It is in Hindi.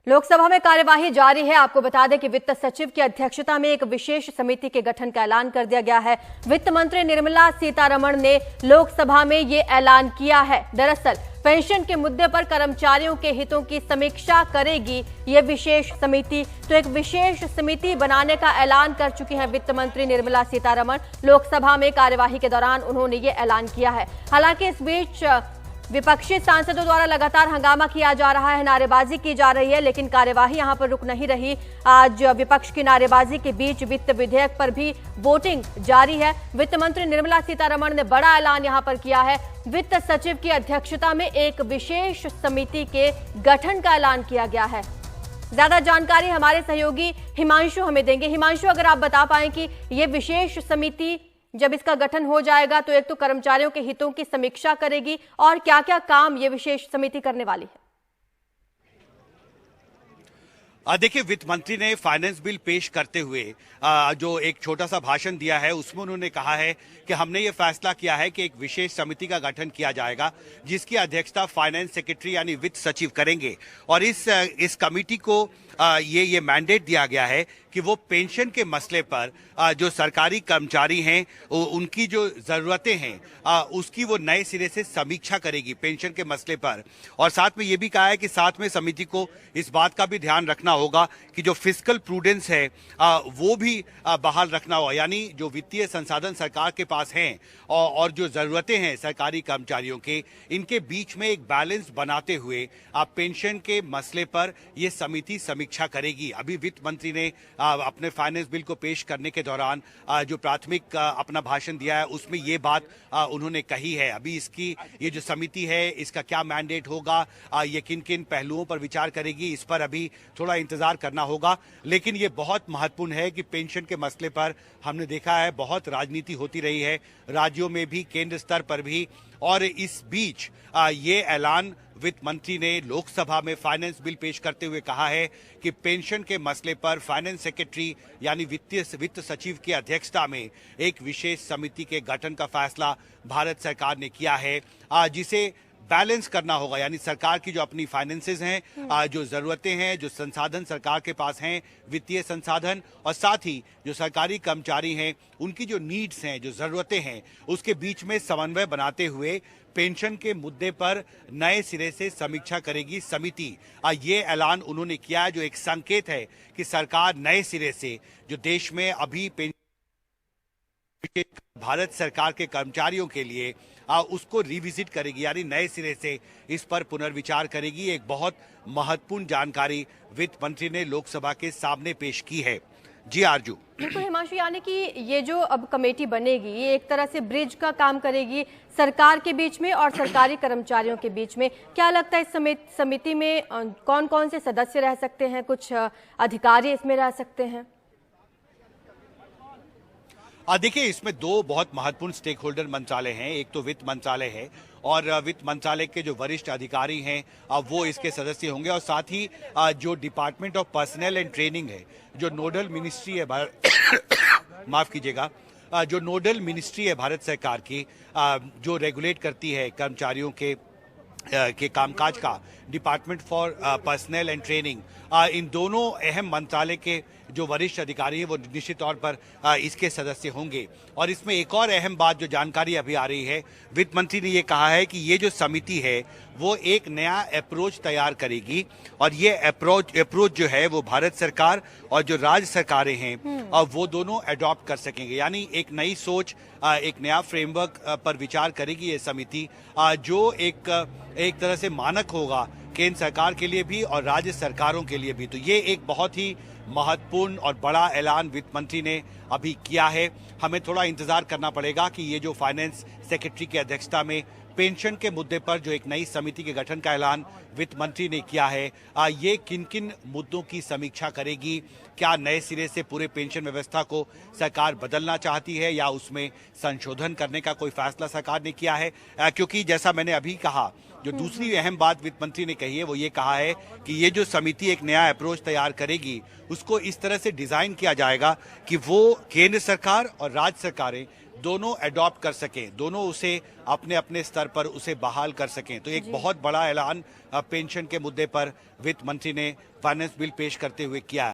लोकसभा में कार्यवाही जारी है। आपको बता दें कि वित्त सचिव की अध्यक्षता में एक विशेष समिति के गठन का ऐलान कर दिया गया है। वित्त मंत्री निर्मला सीतारमण ने लोकसभा में ये ऐलान किया है। दरअसल पेंशन के मुद्दे पर कर्मचारियों के हितों की समीक्षा करेगी ये विशेष समिति। तो एक विशेष समिति बनाने का ऐलान कर चुकी हैं वित्त मंत्री निर्मला सीतारमण। लोकसभा में कार्यवाही के दौरान उन्होंने ये ऐलान किया है। हालांकि इस बीच विपक्षी सांसदों द्वारा लगातार हंगामा किया जा रहा है, नारेबाजी की जा रही है, लेकिन कार्यवाही यहां पर रुक नहीं रही। आज विपक्ष की नारेबाजी के बीच वित्त विधेयक पर भी वोटिंग जारी है। वित्त मंत्री निर्मला सीतारमण ने बड़ा ऐलान यहां पर किया है। वित्त सचिव की अध्यक्षता में एक विशेष समिति के गठन का ऐलान किया गया है। ज्यादा जानकारी हमारे सहयोगी हिमांशु हमें देंगे। हिमांशु, अगर आप बता पाएं कि ये विशेष समिति जब इसका गठन हो जाएगा तो एक तो कर्मचारियों के हितों की समीक्षा करेगी और क्या क्या काम ये विशेष समिति करने वाली है? देखिए, वित्त मंत्री ने फाइनेंस बिल पेश करते हुए जो एक छोटा सा भाषण दिया है उसमें उन्होंने कहा है कि हमने ये फैसला किया है कि एक विशेष समिति का गठन किया जाएगा जिसकी अध्यक्षता फाइनेंस सेक्रेटरी यानी वित्त सचिव करेंगे। और इस कमेटी को ये मैंडेट दिया गया है कि वो पेंशन के मसले पर जो सरकारी कर्मचारी हैं उनकी जो ज़रूरतें हैं उसकी वो नए सिरे से समीक्षा करेगी पेंशन के मसले पर। और साथ में ये भी कहा है कि साथ में समिति को इस बात का भी ध्यान रखना होगा कि जो फिस्कल प्रूडेंस है वो भी बहाल रखना होगा, यानी जो वित्तीय संसाधन सरकार के पास हैं और जो ज़रूरतें हैं सरकारी कर्मचारियों के, इनके बीच में एक बैलेंस बनाते हुए पेंशन के मसले पर ये समिति समीक्षा करेगी। अभी वित्त मंत्री ने अपने फाइनेंस बिल को पेश करने के दौरान जो प्राथमिक अपना भाषण दिया है उसमें ये बात उन्होंने कही है। अभी इसकी ये जो समिति है इसका क्या मैंडेट होगा, ये किन किन पहलुओं पर विचार करेगी, इस पर अभी थोड़ा इंतजार करना होगा। लेकिन ये बहुत महत्वपूर्ण है कि पेंशन के मसले पर हमने देखा है बहुत राजनीति होती रही है, राज्यों में भी, केंद्र स्तर पर भी। और इस बीच ये ऐलान वित्त मंत्री ने लोकसभा में फाइनेंस बिल पेश करते हुए कहा है कि पेंशन के मसले पर फाइनेंस सेक्रेटरी यानी वित्त सचिव की अध्यक्षता में एक विशेष समिति के गठन का फैसला भारत सरकार ने किया है, जिसे बैलेंस करना होगा। यानी सरकार की जो अपनी फाइनेंसेस हैं, जो जरूरतें हैं, जो संसाधन सरकार के पास हैं, वित्तीय संसाधन, और साथ ही जो सरकारी कर्मचारी हैं उनकी जो नीड्स हैं, जो जरूरतें हैं, उसके बीच में समन्वय बनाते हुए पेंशन के मुद्दे पर नए सिरे से समीक्षा करेगी समिति। ये ऐलान उन्होंने किया है, जो एक संकेत है कि सरकार नए सिरे से जो देश में अभी भारत सरकार के कर्मचारियों के लिए उसको रिविजिट करेगी, यानी नए सिरे से इस पर पुनर्विचार करेगी। एक बहुत महत्वपूर्ण जानकारी वित्त मंत्री ने लोकसभा के सामने पेश की है। जी आरजू। बिल्कुल हिमांशु, यानी कि ये जो अब कमेटी बनेगी ये एक तरह से ब्रिज का काम करेगी सरकार के बीच में और सरकारी कर्मचारियों के बीच में। क्या लगता है इस समिति में कौन कौन से सदस्य रह सकते हैं, कुछ अधिकारी इसमें रह सकते हैं? देखिए, इसमें दो बहुत महत्वपूर्ण स्टेक होल्डर मंत्रालय हैं। एक तो वित्त मंत्रालय है और वित्त मंत्रालय के जो वरिष्ठ अधिकारी हैं वो इसके सदस्य होंगे। और साथ ही जो department of personal and training है, जो नोडल मिनिस्ट्री है माफ कीजिएगा, जो नोडल मिनिस्ट्री है भारत सरकार की, जो रेगुलेट करती है कर्मचारियों के कामकाज का, department for personnel and training, इन दोनों अहम मंत्रालय के जो वरिष्ठ अधिकारी हैं वो निश्चित तौर पर इसके सदस्य होंगे। और इसमें एक और अहम बात जो जानकारी अभी आ रही है, वित्त मंत्री ने ये कहा है कि ये जो समिति है वो एक नया अप्रोच तैयार करेगी और ये अप्रोच जो है वो भारत सरकार और जो राज्य सरकारें हैं वो दोनों अडॉप्ट कर सकेंगे। यानी एक नई सोच, एक नया फ्रेमवर्क पर विचार करेगी ये समिति, जो एक तरह से मानक होगा केंद्र सरकार के लिए भी और राज्य सरकारों के लिए भी। तो ये एक बहुत ही महत्वपूर्ण और बड़ा ऐलान वित्त मंत्री ने अभी किया है। हमें थोड़ा इंतजार करना पड़ेगा कि ये जो फाइनेंस सेक्रेटरी की अध्यक्षता में पेंशन के मुद्दे पर जो एक नई समिति के गठन का ऐलान वित्त मंत्री ने किया है, ये किन किन मुद्दों की समीक्षा करेगी, क्या नए सिरे से पूरे पेंशन व्यवस्था को सरकार बदलना चाहती है या उसमें संशोधन करने का कोई फैसला सरकार ने किया है। क्योंकि जैसा मैंने अभी कहा, जो दूसरी अहम बात वित्त मंत्री ने कही है वो ये कहा है कि ये जो समिति एक नया अप्रोच तैयार करेगी उसको इस तरह से डिजाइन किया जाएगा कि वो केंद्र सरकार और राज्य सरकारें दोनों अडॉप्ट कर सकें, दोनों उसे अपने अपने स्तर पर उसे बहाल कर सकें। तो एक बहुत बड़ा ऐलान पेंशन के मुद्दे पर वित्त मंत्री ने फाइनेंस बिल पेश करते हुए किया।